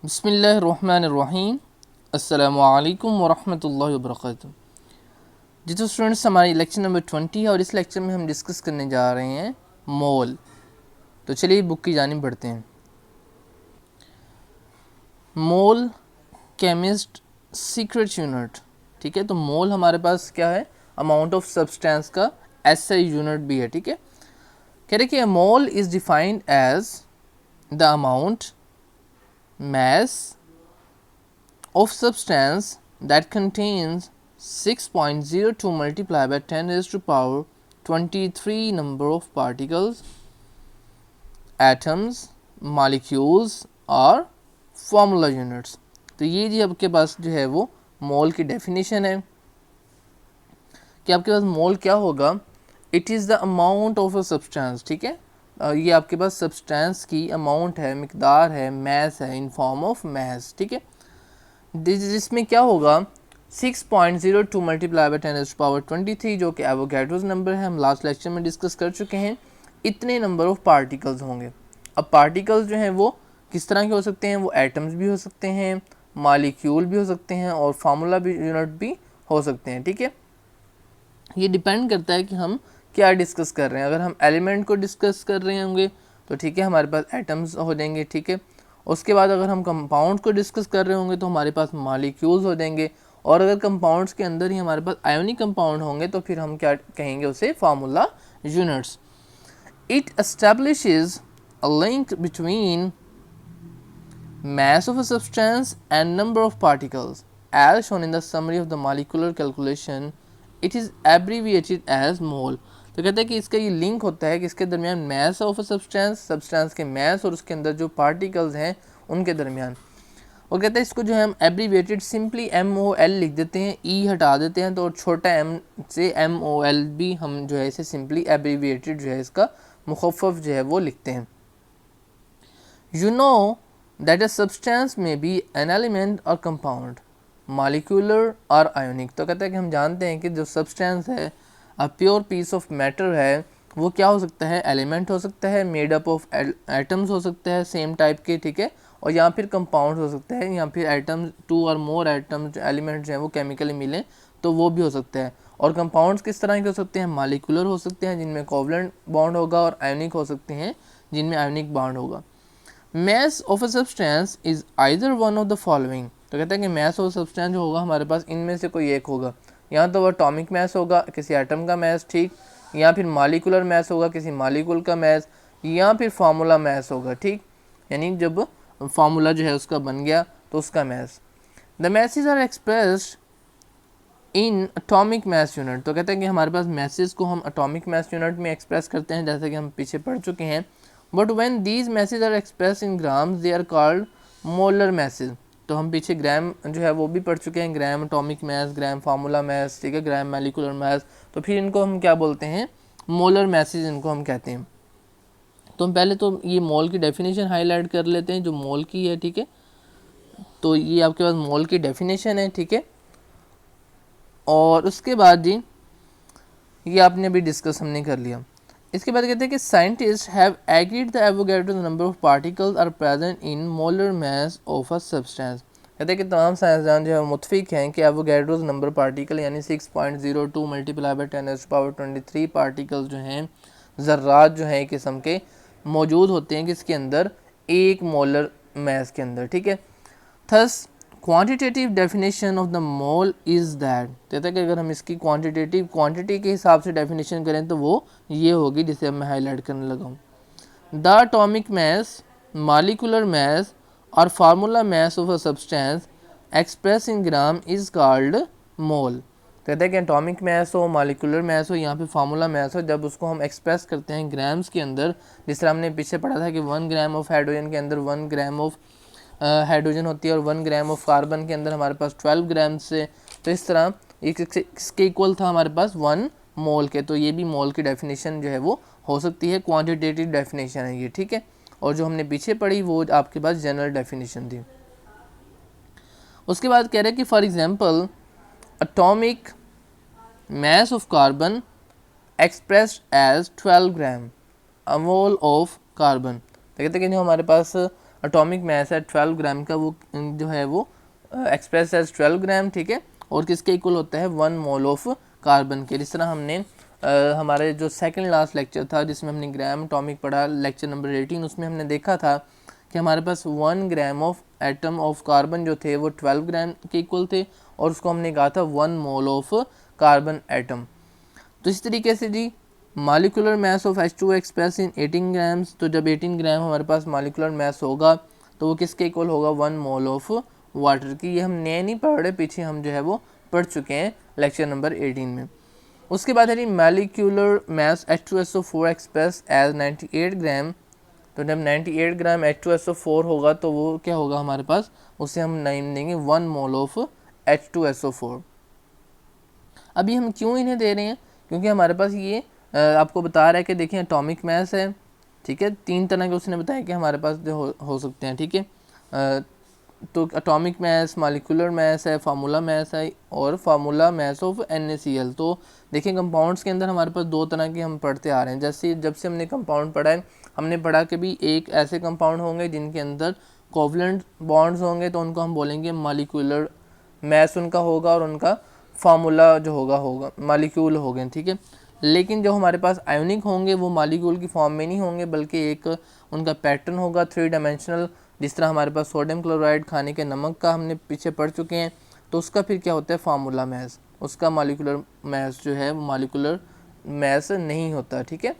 बिस्मिल्लाहिर्रहमानिर्रहीम। अस्सलामुअलैकुम वरहमतुल्लाहि वबरकातुहू। जी तो स्टूडेंट्स, हमारी लेक्चर नंबर 20 है और इस लेक्चर में हम डिस्कस करने जा रहे हैं मोल। तो चलिए बुक की जानिब बढ़ते हैं। Mole chemist secret unit. ठीक है, तो मोल हमारे पास क्या है, अमाउंट ऑफ सब्सटेंस का एसआई यूनिट भी है। ठीक है, कह रहे कि mole is defined as the amount mass of substance that contains 6.02 multiplied by 10 raised to power 23 number of particles, atoms, molecules और फॉर्मूला यूनिट्स। तो ये जी आपके पास जो है वो मोल की डेफिनेशन है कि आपके पास मोल क्या होगा। It is the amount of a substance. ठीक है, ये आपके पास सब्सटेंस की अमाउंट है, मिकदार है, मैस है, इन फॉर्म ऑफ मैस। ठीक है, जिसमें क्या होगा 6.02 मल्टीप्लाई बाई 10 पावर 23 जो कि एवोगैड्रोस नंबर है, हम लास्ट लेक्चर में डिस्कस कर चुके हैं। इतने नंबर ऑफ पार्टिकल्स होंगे। अब पार्टिकल्स जो हैं वो किस तरह के हो सकते हैं, वो एटम्स भी हो सकते हैं, मॉलिक्यूल भी हो सकते हैं और फार्मूला भी यूनिट भी हो सकते हैं। ठीक है, ये डिपेंड करता है कि हम क्या डिस्कस कर रहे हैं। अगर हम एलिमेंट को डिस्कस कर रहे होंगे तो ठीक है, हमारे पास एटम्स हो जाएंगे। ठीक है, उसके बाद अगर हम कंपाउंड को डिस्कस कर रहे होंगे तो हमारे पास मॉलिक्यूल्स हो जाएंगे, और अगर कंपाउंड्स के अंदर ही हमारे पास आयोनिक कंपाउंड होंगे तो फिर हम क्या कहेंगे, उसे formula units. It establishes a link between mass of a substance and number of particles as shown in the summary of the molecular calculation. It is abbreviated as mole. तो कहते हैं कि इसका ये लिंक होता है कि इसके दरमियान मैस ऑफ अ सब्सटेंस के मैस और उसके अंदर जो पार्टिकल्स हैं उनके दरमियान। और कहते हैं इसको जो है हम एब्रीविएटेड सिंपली MOL लिख देते हैं, ई हटा देते हैं, तो छोटा m से MOL भी हम जो है इसे सिंपली एब्रीविएटेड जो है इसका मुखफ़फ़ जो है वो लिखते हैं। You know that a substance may be an element or compound, molecular और ionic। तो कहते हैं कि हम जानते हैं कि जो सब्सटेंस है, प्योर पीस ऑफ मैटर है, वो क्या हो सकता है, एलिमेंट हो सकता है, मेड अप ऑफ एटम्स हो सकता है सेम टाइप के। ठीक है, और या फिर कंपाउंड हो सकता है, या फिर एटम्स, टू और मोर एटम्स एलिमेंट्स हैं वो केमिकली मिलें तो वो भी हो सकता है। और कंपाउंड्स किस तरह के हो सकते हैं, मालिकुलर हो सकते हैं जिनमें कोवलेंट बॉन्ड होगा, और आयोनिक हो सकते हैं जिनमें आयोनिक बॉन्ड होगा। Mass of a substance is either one of the following. तो कहते हैं कि मैस ऑफ सब्सटेंस जो होगा हमारे पास इनमें से कोई एक होगा, या तो वो एटॉमिक मैस होगा किसी एटम का मैस, ठीक, या फिर मॉलिकुलर मैस होगा किसी मॉलिक्यूल का मैस, या फिर फार्मूला मैस होगा। ठीक, यानी जब फार्मूला जो है उसका बन गया तो उसका mass. The masses are expressed in atomic mass unit. तो कहते हैं कि हमारे पास मैसेज को हम एटॉमिक मैस यूनिट में एक्सप्रेस करते हैं, जैसे कि हम पीछे पढ़ चुके हैं। But when these masses are express in grams they are called molar masses. तो हम पीछे ग्राम जो है वो भी पढ़ चुके हैं, ग्राम एटॉमिक मैस, ग्राम फार्मूला मैस, ठीक है, ग्राम मॉलिक्यूलर मैस। तो फिर इनको हम क्या बोलते हैं, मोलर मैसेज इनको हम कहते हैं। तो हम पहले तो ये मोल की डेफिनेशन हाईलाइट कर लेते हैं जो मोल की है। ठीक है, तो ये आपके पास मोल की डेफिनेशन है। ठीक है, और उसके बाद जी ये आपने अभी डिस्कस हमने कर लिया। इसके बाद कहते हैं कि scientist have agreed the Avogadro number of particles are present in molar mass of a substance. कहते हैं कि तमाम साइंसदान जो है मुतफिक हैं कि एवोगैड्रोज नंबर पार्टिकल यानी 6.02 मल्टीप्लाई बाई 10⁻23 पार्टिकल्स जो हैं, ज़र्रात जो हैं एक किस्म के मौजूद होते हैं किसके अंदर, एक मोलर मास के अंदर। ठीक है, thus quantitative definition of the mole is that. कहते हैं कि अगर हम इसकी क्वांटिटेटिव क्वांटिटी के हिसाब से डेफिनेशन करें तो वो ये होगी जिसे अब मैं हाईलाइट करने लगा हूँ। The atomic mass, molecular mass और formula mass of a substance express in gram is called mole. कहते हैं कि एटॉमिक मास हो, मॉलिक्यूलर मास हो, यहाँ पे फार्मूला मास हो, जब उसको हम एक्सप्रेस करते हैं ग्राम्स के अंदर, जिस तरह हमने पीछे पढ़ा था कि 1 ग्राम ऑफ हाइड्रोजन के अंदर 1 ग्राम ऑफ हाइड्रोजन होती है और 1 ग्राम ऑफ कार्बन के अंदर हमारे पास 12 ग्राम से, तो इस तरह इसके इक्वल था हमारे पास 1 मोल के। तो ये भी मोल की डेफिनेशन जो है वो हो सकती है, क्वांटिटेटिव डेफिनेशन है ये। ठीक है, और जो हमने पीछे पढ़ी वो आपके पास जनरल डेफिनेशन थी। उसके बाद कह रहे हैं कि for example atomic mass of carbon expressed as 12 gram a mole of carbon. तो कहते हैं कि जो हमारे पास एटॉमिक मास है 12 ग्राम का, वो जो है वो एक्सप्रेस एज 12 ग्राम, ठीक है, और किसके इक्वल होता है 1 मोल ऑफ कार्बन के। जिस तरह हमने हमारे जो सेकंड लास्ट लेक्चर था जिसमें हमने ग्राम एटॉमिक पढ़ा, लेक्चर नंबर 18, उसमें हमने देखा था कि हमारे पास 1 gram of atom of carbon जो थे वो 12 ग्राम के इक्वल थे, और उसको हमने कहा था 1 मोल ऑफ कार्बन एटम। तो इस तरीके से जी molecular mass of H2O express in 18 grams, तो जब 18 ग्राम हमारे पास मॉलिक्यूलर मास होगा तो वो किसके इक्वल होगा 1 मोल ऑफ वाटर की। ये हम नए नहीं पढ़ रहे, पीछे हम जो है वो पढ़ चुके हैं लेक्चर नंबर 18 में। उसके बाद है जी molecular mass H2SO4 express as 98 gram, तो जब 98 ग्राम H2SO4 होगा तो वो क्या होगा हमारे पास, उसे हम नेम देंगे 1 मोल ऑफ H2SO4। अभी हम क्यों इन्हें दे रहे हैं, क्योंकि हमारे पास ये आपको बता रहा है कि देखिए एटॉमिक मास है, ठीक है, 3 तरह के उसने बताया कि हमारे पास जो हो सकते हैं, ठीक है। तो एटॉमिक मास, मॉलिक्यूलर मास है, फार्मूला मास है, और फार्मूला मास ऑफ NaCl। तो देखिए कंपाउंड्स के अंदर हमारे पास 2 तरह के हम पढ़ते आ रहे हैं। जैसे जब से हमने कंपाउंड पढ़ा है, हमने पढ़ा कि भी एक ऐसे कंपाउंड होंगे जिनके अंदर कोवलेंट बॉन्ड्स होंगे, तो उनको हम बोलेंगे मॉलिक्यूलर मास उनका होगा, और उनका फार्मूला जो होगा मॉलिक्यूल हो गए, ठीक है। लेकिन जो हमारे पास आयोनिक होंगे वो मॉलिक्यूल की फॉर्म में नहीं होंगे, बल्कि एक उनका पैटर्न होगा 3 डायमेंशनल। जिस तरह हमारे पास सोडियम क्लोराइड खाने के नमक का हमने पीछे पढ़ चुके हैं, तो उसका फिर क्या होता है फार्मूला मास, उसका मॉलिक्यूलर मास जो है मॉलिक्यूलर मास नहीं होता, ठीक है।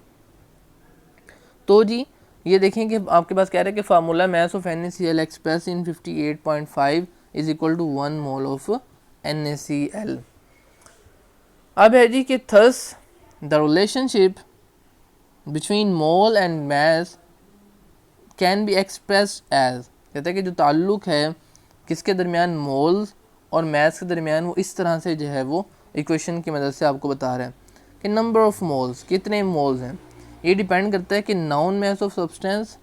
तो जी ये देखें कि आपके पास कह रहे हैं कि formula mass of NaCl express in 58.5 is equal to 1 mole of NaCl। अब है जी कि thus the relationship between mole and mass can be expressed as, कहते हैं कि जो ताल्लुक है किसके दरमियान, मोल्स और मास के दरमियान, वो इस तरह से जो है वो इक्वेशन की मदद से आपको बता रहे हैं कि नंबर ऑफ मोल्स, कितने मोल्स हैं, ये डिपेंड करता है कि noun mass of substance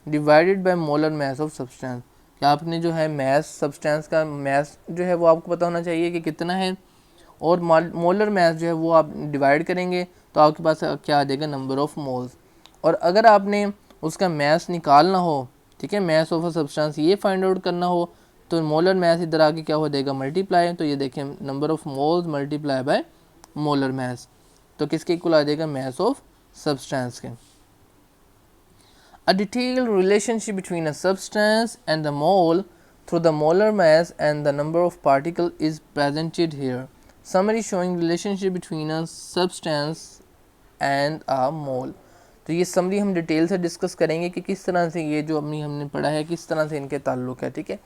divided by molar mass of substance. कि आपने जो है मास, सब्सटेंस का मास जो है वो आपको पता होना चाहिए कि कितना है, और मोलर मास जो है वो आप डिवाइड करेंगे तो आपके पास क्या आ जाएगा नंबर ऑफ मोल्स। और अगर आपने उसका मास निकालना हो, ठीक है, मास ऑफ अ सब्सटेंस ये फाइंड आउट करना हो, तो मोलर मास इधर आके क्या हो जाएगा मल्टीप्लाई, तो ये देखें number of moles multiply by molar mass, तो किसके इक्वल आ जाएगा मास ऑफ सब्सटेंस के। A detailed relationship between a substance and the mole through the molar mass and the number of particles is presented here. Summary showing relationship between a substance and a mole. तो ये summary हम detail से discuss करेंगे कि किस तरह से ये जो हमने पढ़ा है किस तरह से इनके ताल्लुक है, ठीक है।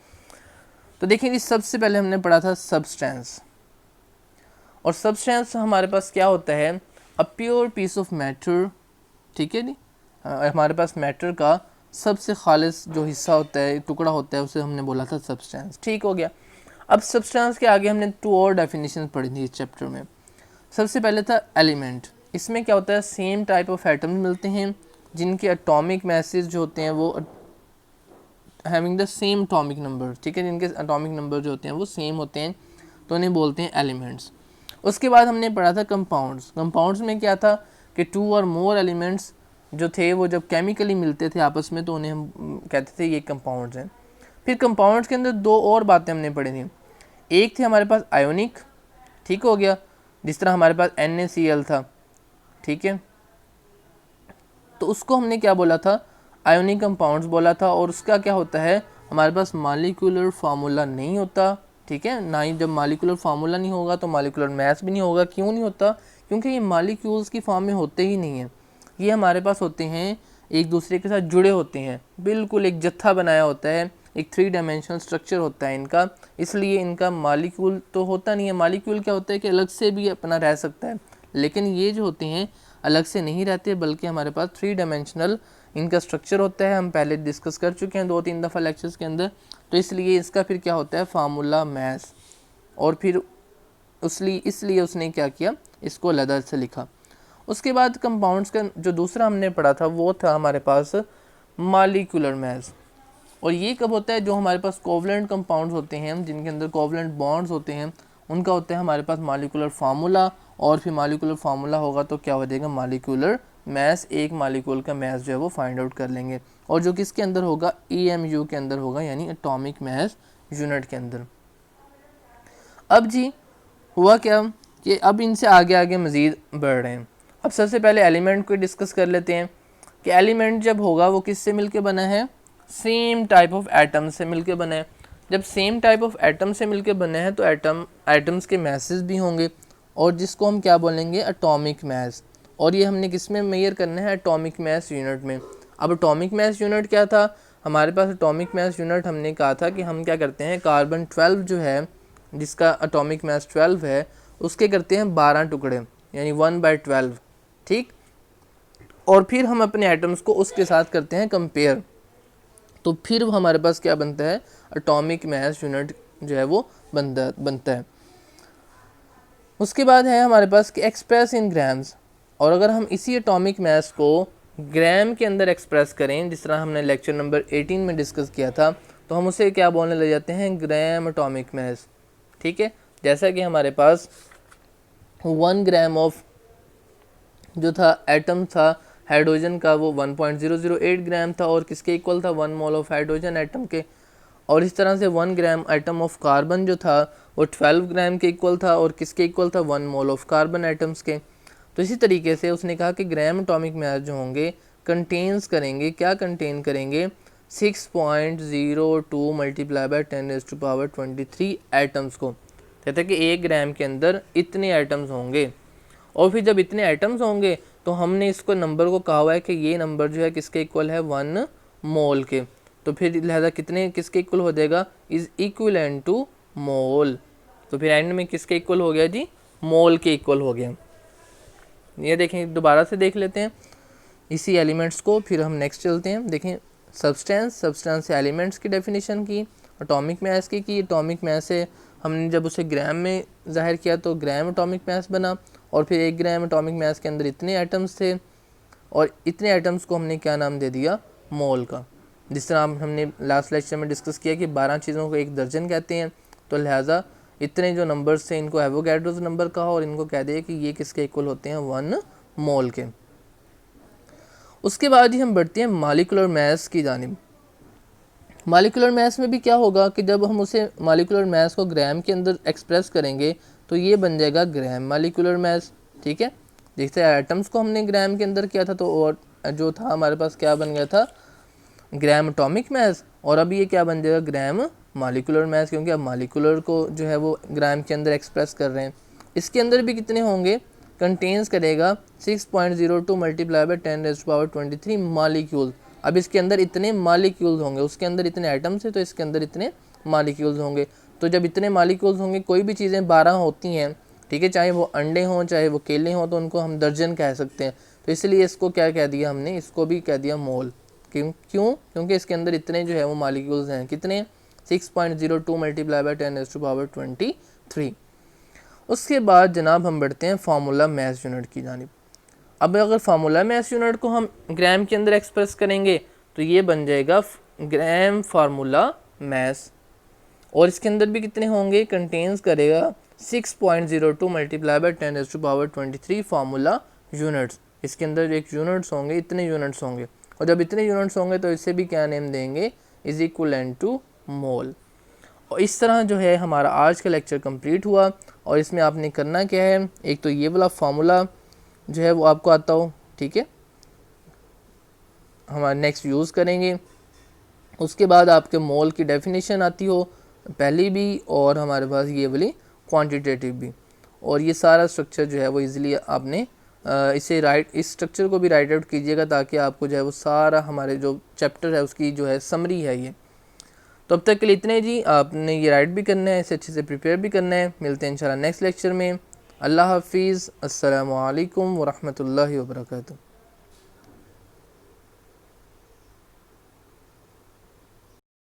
तो देखिए जी सबसे पहले हमने पढ़ा था सब्सटेंस, और सब्सटेंस हमारे पास क्या होता है, a pure piece of matter, ठीक है जी। हमारे पास मैटर का सबसे खालिस जो हिस्सा होता है, टुकड़ा होता है, उसे हमने बोला था सब्सटेंस, ठीक हो गया। अब सब्सटेंस के आगे हमने 2 और डेफिनेशन पढ़ी थी इस चैप्टर में। सबसे पहले था एलिमेंट, इसमें क्या होता है सेम टाइप ऑफ एटम्स मिलते हैं जिनके एटॉमिक मैसेज जो होते हैं वो having the same atomic number, ठीक है, जिनके एटॉमिक नंबर जो होते हैं वो सेम होते हैं, तो उन्हें बोलते हैं एलिमेंट्स। उसके बाद हमने पढ़ा था कंपाउंड्स। कंपाउंड्स में क्या था कि 2 और मोर एलिमेंट्स जो थे वो जब केमिकली मिलते थे आपस में तो उन्हें हम कहते थे ये कंपाउंड्स हैं। फिर कंपाउंड्स के अंदर 2 और बातें हमने पढ़ी थी, एक थे हमारे पास आयोनिक, ठीक हो गया, जिस तरह हमारे पास NaCl था, ठीक है, तो उसको हमने क्या बोला था आयोनिक कंपाउंड्स बोला था, और उसका क्या होता है हमारे पास मॉलिक्यूलर फार्मूला नहीं होता, ठीक है ना। ही जब मॉलिक्यूलर फार्मूला नहीं होगा तो मॉलिक्यूलर मास भी नहीं होगा। क्यों नहीं होता, क्योंकि ये मॉलिक्यूल्स की फॉर्म में होते ही नहीं है, ये हमारे पास होते हैं एक दूसरे के साथ जुड़े होते हैं, बिल्कुल एक जत्था बनाया होता है, एक 3 डायमेंशनल स्ट्रक्चर होता है इनका, इसलिए इनका मॉलिक्यूल तो होता नहीं है। मॉलिक्यूल क्या होता है कि अलग से भी अपना रह सकता है, लेकिन ये जो होते हैं अलग से नहीं रहते, बल्कि हमारे पास 3 डायमेंशनल इनका स्ट्रक्चर होता है। हम पहले डिस्कस कर चुके हैं 2-3 दफ़ा लेक्चर्स के अंदर, तो इसलिए इसका फिर क्या होता है फार्मूला मास, और फिर इसलिए उसने क्या किया इसको अलग से लिखा। उसके बाद कंपाउंड्स का जो दूसरा हमने पढ़ा था वो था हमारे पास मॉलिक्यूलर मास, और ये कब होता है जो हमारे पास कोवलेंट कंपाउंड्स होते हैं जिनके अंदर कोवलेंट बॉन्ड्स होते हैं, उनका होता है हमारे पास मॉलिक्यूलर फार्मूला, और फिर मॉलिक्यूलर फार्मूला होगा तो क्या हो जाएगा मॉलिक्यूलर मैस, एक मालिक्यूल का मैस जो है वो फाइंड आउट कर लेंगे, और जो किसके अंदर होगा, EMU के अंदर होगा, यानी एटॉमिक मैस यूनिट के अंदर। अब जी हुआ क्या कि अब इनसे आगे आगे मज़ीद बढ़ रहे हैं। अब सबसे पहले एलिमेंट को डिस्कस कर लेते हैं कि एलिमेंट जब होगा वो किससे मिलके बना है, सेम टाइप ऑफ एटम से मिलके बना है। जब सेम टाइप ऑफ एटम से मिलके बने हैं तो एटम्स के मैसेस भी होंगे, और जिसको हम क्या बोलेंगे, एटॉमिक मैस। और ये हमने किस में मेजर करना है, एटॉमिक मैस यूनिट में। अब एटॉमिक मैस यूनिट क्या था हमारे पास, एटॉमिक मैस यूनिट हमने कहा था कि हम क्या करते हैं, कार्बन 12 जो है जिसका एटॉमिक मैस 12 है, उसके करते हैं 12 टुकड़े, यानी 1/12, ठीक। और फिर हम अपने एटम्स को उसके साथ करते हैं कंपेयर, तो फिर हमारे पास क्या बनता है, एटॉमिक मैस यूनिट जो है वो बनता है। उसके बाद है हमारे पास कि एक्सप्रेस इन ग्राम्स, और अगर हम इसी एटॉमिक मैस को ग्राम के अंदर एक्सप्रेस करें, जिस तरह हमने लेक्चर नंबर 18 में डिस्कस किया था, तो हम उसे क्या बोलने लग जाते हैं, ग्राम एटॉमिक मैस, ठीक है। जैसा कि हमारे पास 1 ग्राम ऑफ जो था एटम था हाइड्रोजन का, वो 1.008 ग्राम था, और किसके इक्वल था, 1 मोल ऑफ हाइड्रोजन एटम के। और इस तरह से 1 ग्राम एटम ऑफ कार्बन जो था वो 12 ग्राम के इक्वल था, और किसके इक्वल था, 1 मोल ऑफ कार्बन एटम्स के। तो इसी तरीके से उसने कहा कि ग्राम एटॉमिक मैस जो होंगे कंटेन्स करेंगे, क्या कंटेन करेंगे, 6.02 मल्टीप्लाई बाय 10⁻23 एटम्स को। कहते हैं कि 1 ग्राम के अंदर इतने एटम्स होंगे, और फिर जब इतने एटम्स होंगे तो हमने इसको नंबर को कहा हुआ है कि ये नंबर जो है किसके इक्वल है, 1 मोल के। तो फिर लिहाजा कितने किसके इक्वल हो जाएगा, इज इक्विवेलेंट टू मोल। तो फिर एंड में किसके इक्वल हो गया जी, मोल के इक्वल हो गया। ये देखें, दोबारा से देख लेते हैं इसी एलिमेंट्स को, फिर हम नेक्स्ट चलते हैं। देखें, सब्सटेंस से एलिमेंट्स की डेफिनेशन की, एटॉमिक मैस की एटॉमिक मैस से हमने जब उसे ग्राम में जाहिर किया तो ग्राम एटॉमिक मैस बना, और फिर 1 ग्राम एटॉमिक मैस के अंदर इतने एटम्स थे, और इतने एटम्स को हमने क्या नाम दे दिया, मोल का। जिस तरह हमने लास्ट लेक्चर में डिस्कस किया कि 12 चीज़ों को 1 दर्जन कहते हैं, तो लिहाजा इतने जो नंबर्स थे इनको एवोगैड्रोस नंबर कहा, और इनको कह दिया कि ये किसके इक्वल होते हैं, 1 मोल के। उसके बाद ही हम बढ़ते हैं मॉलिक्यूलर मैस की जानिब। मॉलिक्यूलर मैस में भी क्या होगा कि जब हम उसे मॉलिक्यूलर मैस को ग्राम के अंदर एक्सप्रेस करेंगे तो ये बन जाएगा ग्राम मॉलिक्यूलर मैस, ठीक है। देखते हैं एटम्स को हमने ग्राम के अंदर किया था, तो और जो था हमारे पास क्या बन गया था, ग्राम एटॉमिक मैस, और अभी ये क्या बन जाएगा, ग्राम मॉलिक्यूलर मैस, क्योंकि अब मॉलिक्यूलर को जो है वो ग्राम के अंदर एक्सप्रेस कर रहे हैं। इसके अंदर भी कितने होंगे, कंटेन्स करेगा 6.02 मल्टीप्लाई बाय 10⁻23 मॉलिक्यूल। अब इसके अंदर इतने मॉलिक्यूल्स होंगे, उसके अंदर इतने एटम्स है तो इसके अंदर इतने मॉलिक्यूल्स होंगे। तो जब इतने मॉलिक्यूल्स होंगे, कोई भी चीज़ें 12 होती हैं, ठीक है, चाहे वो अंडे हों चाहे वो केले हों, तो उनको हम दर्जन कह सकते हैं। तो इसलिए इसको क्या कह दिया हमने, इसको भी कह दिया मोल। क्यों, क्योंकि इसके अंदर इतने जो है वो मॉलिक्यूल्स हैं, कितने, 6.02 मल्टीप्लाई बाय 10⁻23। उसके बाद जनाब हम बढ़ते हैं फार्मूला मैस यूनिट की जानिब। अब अगर फार्मूला मैस यूनिट को हम ग्राम के अंदर एक्सप्रेस करेंगे तो ये बन जाएगा ग्राम फार्मूला मैस, और इसके अंदर भी कितने होंगे, कंटेन्स करेगा 6.02 मल्टीप्लाई बाय 10⁻23 फार्मूला यूनिट्स। इसके अंदर एक यूनिट्स होंगे, इतने यूनिट्स होंगे, और जब इतने यूनिट्स होंगे तो इसे भी क्या नेम देंगे, इज इक्वलेंट टू मोल। और इस तरह जो है हमारा आज का लेक्चर कंप्लीट हुआ, और इसमें आपने करना क्या है, एक तो ये वाला फार्मूला जो है वो आपको आता हो, ठीक है, हमारा नेक्स्ट यूज़ करेंगे। उसके बाद आपके मोल की डेफिनेशन आती हो पहली भी, और हमारे पास ये वाली क्वांटिटेटिव भी, और ये सारा स्ट्रक्चर जो है वो इजीली आपने इसे इस स्ट्रक्चर को भी राइट आउट कीजिएगा, ताकि आपको जो है वो सारा हमारे जो चैप्टर है उसकी जो है समरी है ये। तो अब तक के लिए इतने जी, आपने ये राइट भी करना है, इसे अच्छे से प्रिपेयर भी करना है। मिलते हैं इंशाल्लाह नेक्स्ट लेक्चर में। अल्लाह हाफिज़, अस्सलामु अलैकुम व रहमतुल्लाहि व बरकातुहू।